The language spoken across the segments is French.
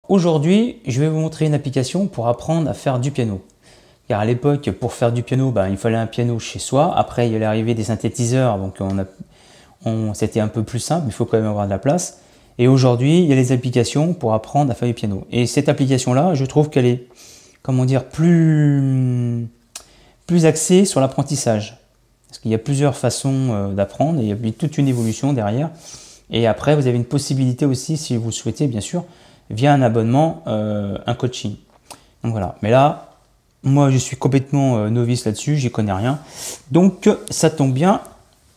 Aujourd'hui, je vais vous montrer une application pour apprendre à faire du piano. Car à l'époque, pour faire du piano, il fallait un piano chez soi. Après, il y allait arriver des synthétiseurs, donc c'était un peu plus simple, il faut quand même avoir de la place. Et aujourd'hui, il y a les applications pour apprendre à faire du piano. Et cette application-là, je trouve qu'elle est, comment dire, plus axée sur l'apprentissage. Parce qu'il y a plusieurs façons d'apprendre et il y a toute une évolution derrière. Et après, vous avez une possibilité aussi, si vous le souhaitez, bien sûr, via un abonnement, un coaching. Donc voilà. Mais là, moi, je suis complètement novice là-dessus, j'y connais rien. Donc, ça tombe bien,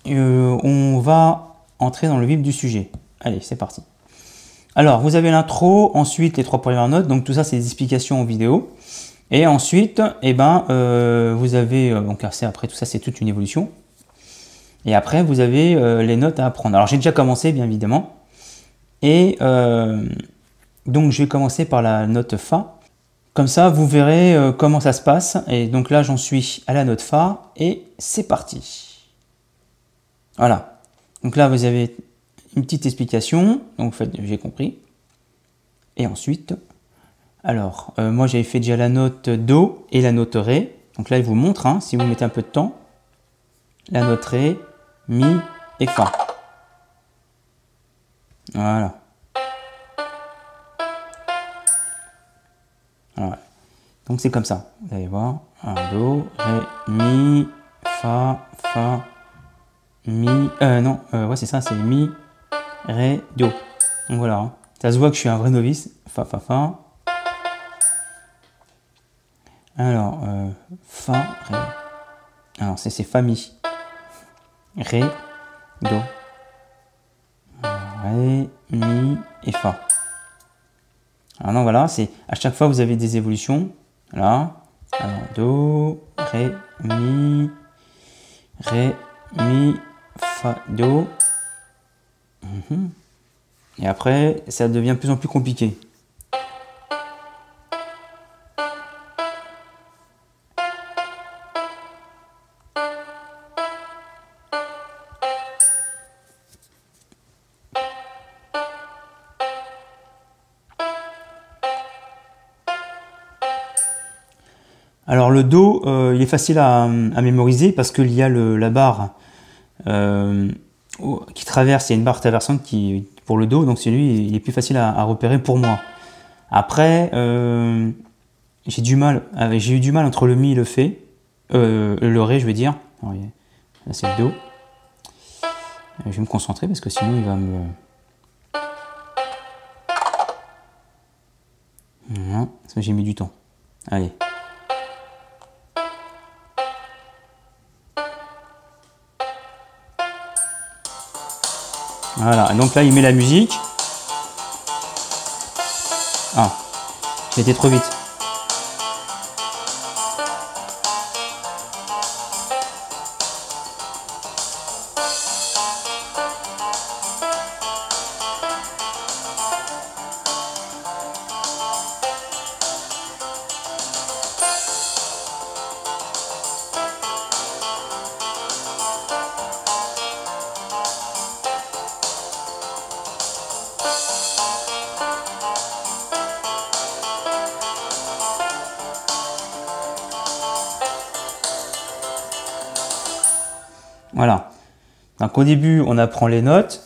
on va entrer dans le vif du sujet. Allez, c'est parti. Alors, vous avez l'intro, ensuite les 3 premières notes. Donc, tout ça, c'est des explications en vidéo. Et ensuite, vous avez, donc après tout ça, c'est toute une évolution. Et après, vous avez les notes à apprendre. Alors, j'ai déjà commencé, bien évidemment. Et donc, je vais commencer par la note Fa. Comme ça, vous verrez comment ça se passe. Et donc là, j'en suis à la note Fa. Et c'est parti. Voilà. Donc là, vous avez une petite explication. Donc, en fait, j'ai compris. Et ensuite, alors, moi, j'avais fait déjà la note Do et la note Ré. Donc là, il vous montre, hein, si vous mettez un peu de temps, la note Ré, Mi et Fa. Voilà. Voilà. Donc c'est comme ça. Vous allez voir. Alors, Do, Ré, Mi, Fa, Fa, Mi. Non, ouais, c'est ça, c'est Mi, Ré, Do. Donc voilà. Hein. Ça se voit que je suis un vrai novice. Fa, Fa, Fa. Alors, Fa, Ré. Alors, c'est Fa, Mi. Ré, Do. Ré, Mi et Fa. Alors non, voilà, c'est à chaque fois vous avez des évolutions. Là, alors Do, Ré, Mi, Fa, Do. Et après, ça devient de plus en plus compliqué. Alors le Do, il est facile à mémoriser parce qu'il y a la barre qui traverse, il y a une barre traversante qui, pour le Do, donc c'est lui, il est plus facile à repérer pour moi. Après, j'ai eu du mal entre le Mi et le Fé, le Ré je veux dire. Alors, là c'est le Do. Je vais me concentrer parce que sinon il va me... Voilà, ça j'ai mis du temps. Allez. Voilà, donc là il met la musique. Ah, j'ai été trop vite. Voilà. Donc au début, on apprend les notes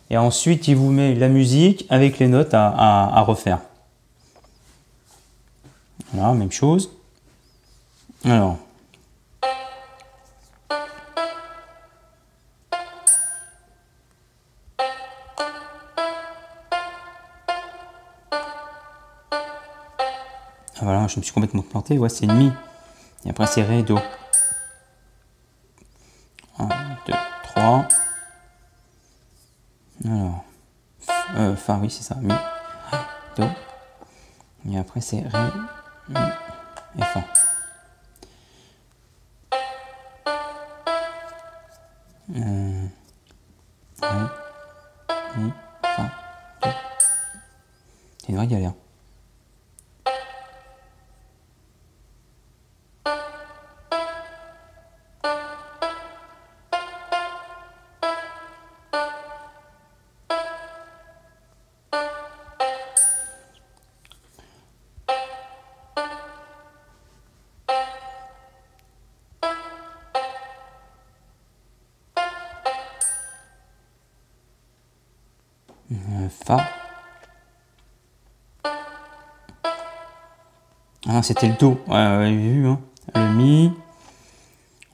et ensuite, il vous met la musique avec les notes à refaire. Voilà, même chose. Alors. Voilà, je me suis complètement planté. Ouais, c'est Mi. Et après, c'est Ré, Do. 1, 2, 3. Alors. Fa, oui, c'est ça. Mi, Do. Et après, c'est Ré, Mi et Fa. Ré, Mi, Fa, Do. C'est une vraie galère. Fa. Ah non, c'était le Do. Ouais, ouais, j'ai vu, hein. Le Mi,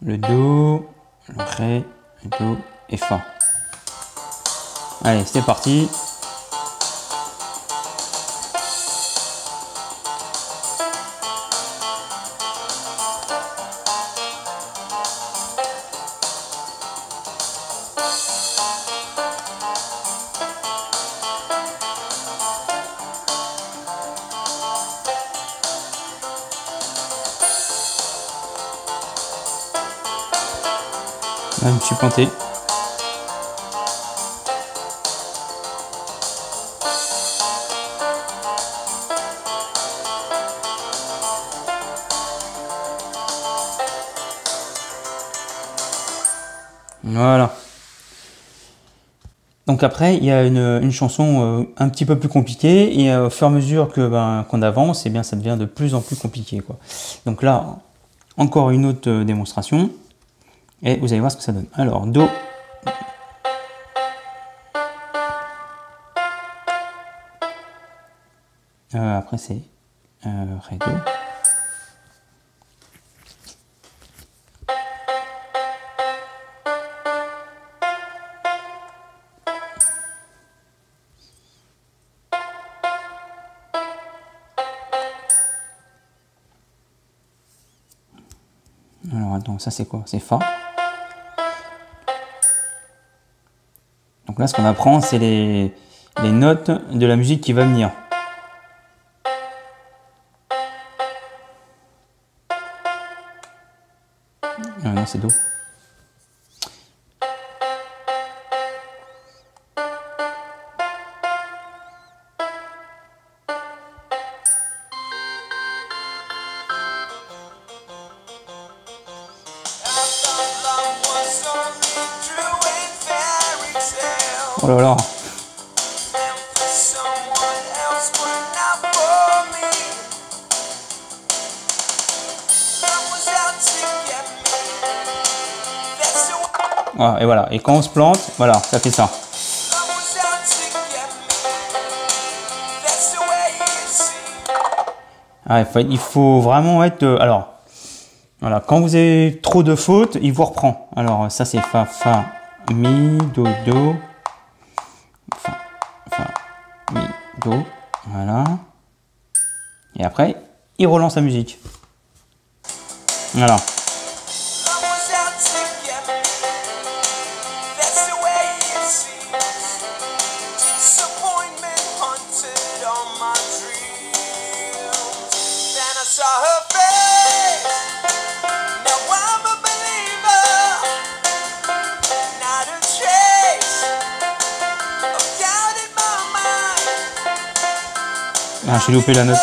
le Do, le Ré, le Do et Fa. Allez, c'est parti. Là, je me suis planté. Voilà. Donc après, il y a une chanson un petit peu plus compliquée et au fur et à mesure que qu'on avance, eh bien, ça devient de plus en plus compliqué, quoi. Donc là, encore une autre démonstration et vous allez voir ce que ça donne. Alors, Do. Après, c'est Ré, Do. Alors attends, ça c'est quoi? C'est Fa. Donc là, ce qu'on apprend, c'est les notes de la musique qui va venir. Non, c'est Do. Oh là là. Ah, et voilà, et quand on se plante, voilà, ça fait ça. Ah, il faut vraiment être... alors, voilà, quand vous avez trop de fautes, il vous reprend. Alors, ça c'est Fa, Fa, Mi, Do, Do. Fa, Fa, Mi, Do. Voilà. Et après, il relance la musique. Voilà. Ah, j'ai loupé la note.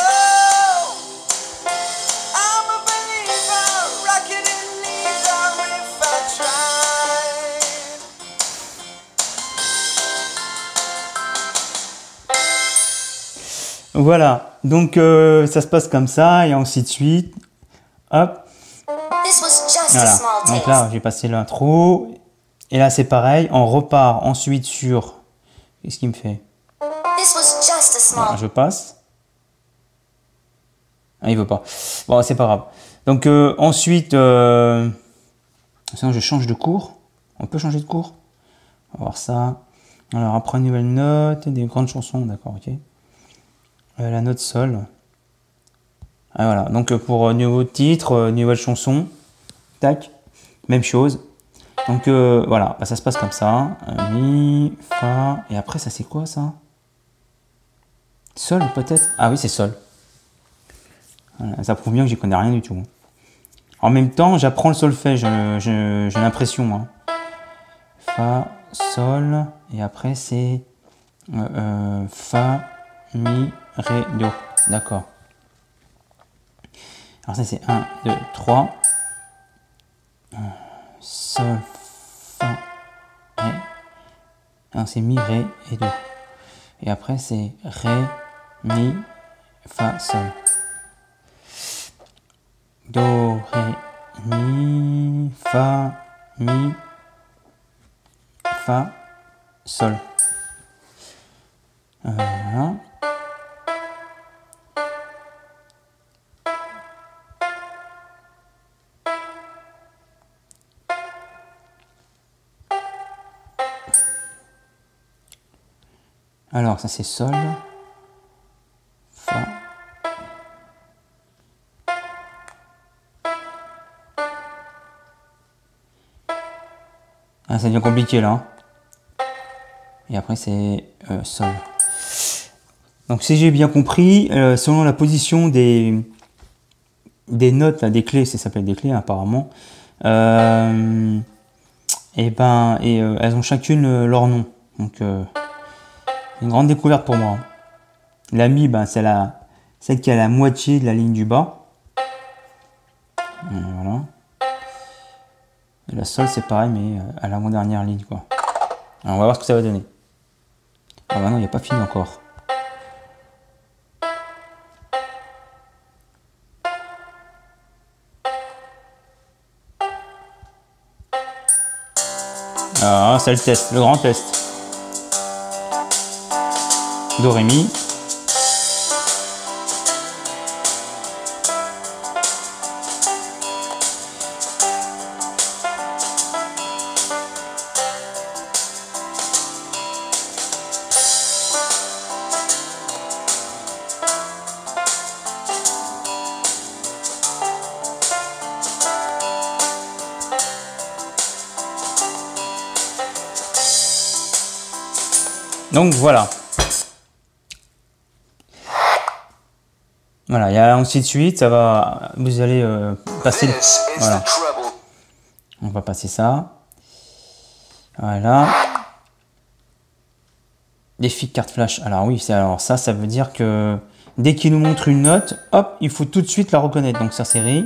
Voilà, donc ça se passe comme ça et ainsi de suite. Hop. Voilà. Donc là, j'ai passé l'intro. Et là, c'est pareil. On repart ensuite sur... Qu'est-ce qu'il me fait? Voilà, je passe. Ah, il veut pas. Bon, c'est pas grave. Donc ensuite, sinon je change de cours. On peut changer de cours. On va voir ça. Alors après, une nouvelle note, des grandes chansons, d'accord, ok. La note sol. Ah, voilà. Donc pour nouveau titre, nouvelle chanson. Tac. Même chose. Donc voilà, ça se passe comme ça. Mi, Fa. Et après, ça c'est quoi ça? Sol peut-être? Ah oui, c'est Sol. Voilà, ça prouve bien que j'y connais rien du tout. En même temps, j'apprends le solfège, j'ai l'impression. Hein. Fa, Sol, et après c'est Fa, Mi, Ré, Do. D'accord. Alors ça c'est 1, 2, 3. Sol, Fa, Ré. Alors c'est Mi, Ré et Do. Et après c'est Ré, Mi, Fa, Sol. Do, Ré, Mi, Fa, Mi, Fa, Sol. Voilà. Alors ça c'est sol, fa. Ah, ça devient compliqué là. Et après c'est sol. Donc si j'ai bien compris, selon la position des notes, là, des clés, ça s'appelle des clés apparemment, elles ont chacune leur nom. Donc une grande découverte pour moi. La mi, c'est celle qui a la moitié de la ligne du bas. Voilà. Et la sol c'est pareil mais à l'avant-dernière ligne quoi. Alors on va voir ce que ça va donner. Ah bah non, il n'y a pas fini encore. Ah, c'est le test, le grand test. Do, ré, mi. Donc voilà. Voilà, il y a ainsi de suite, ça va, vous allez passer. Voilà. On va passer ça. Voilà. Défi carte flash. Alors oui, alors ça veut dire que dès qu'il nous montre une note, hop, il faut tout de suite la reconnaître. Donc ça c'est ré.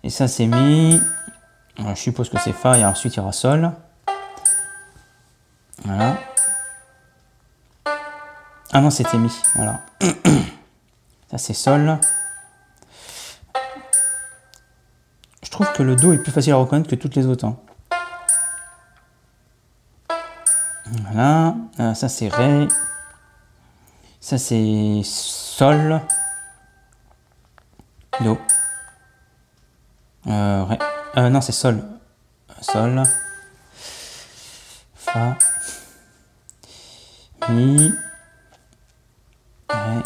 Et ça c'est mi. Alors, je suppose que c'est fa et ensuite il y aura sol. Voilà. Ah non, c'était mi. Voilà. Ça c'est sol. Je trouve que le do est plus facile à reconnaître que toutes les autres. Hein. Voilà. Ça c'est ré. Ça c'est sol. Do. Ré. Non, c'est sol. Sol. Fa. Mi. Ré.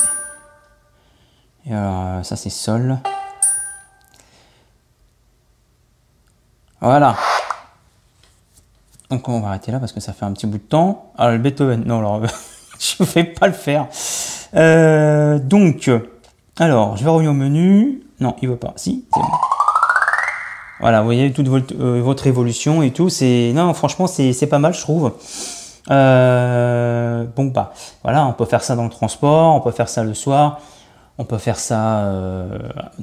Et alors, ça c'est sol. Voilà. Donc on va arrêter là parce que ça fait un petit bout de temps. Alors le Beethoven, non alors je ne vais pas le faire. Donc, alors je vais revenir au menu. Non, il ne veut pas. Si, c'est bon. Voilà, vous voyez toute votre évolution et tout. Non, franchement, c'est pas mal, je trouve. Bon, bah, voilà, on peut faire ça dans le transport, on peut faire ça le soir, on peut faire ça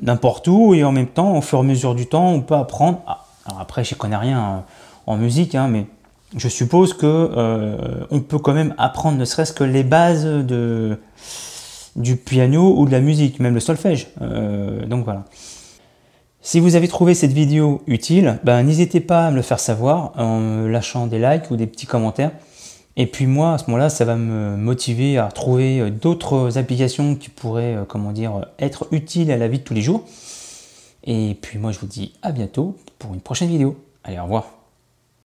n'importe où et en même temps, au fur et à mesure du temps, on peut apprendre. Alors après, je ne connais rien en musique, hein, mais je suppose que on peut quand même apprendre ne serait-ce que les bases du piano ou de la musique, même le solfège. Donc voilà. Si vous avez trouvé cette vidéo utile, n'hésitez pas à me le faire savoir en me lâchant des likes ou des petits commentaires. Et puis moi, à ce moment-là, ça va me motiver à trouver d'autres applications qui pourraient, comment dire, être utiles à la vie de tous les jours. Et puis moi, je vous dis à bientôt pour une prochaine vidéo. Allez, au revoir.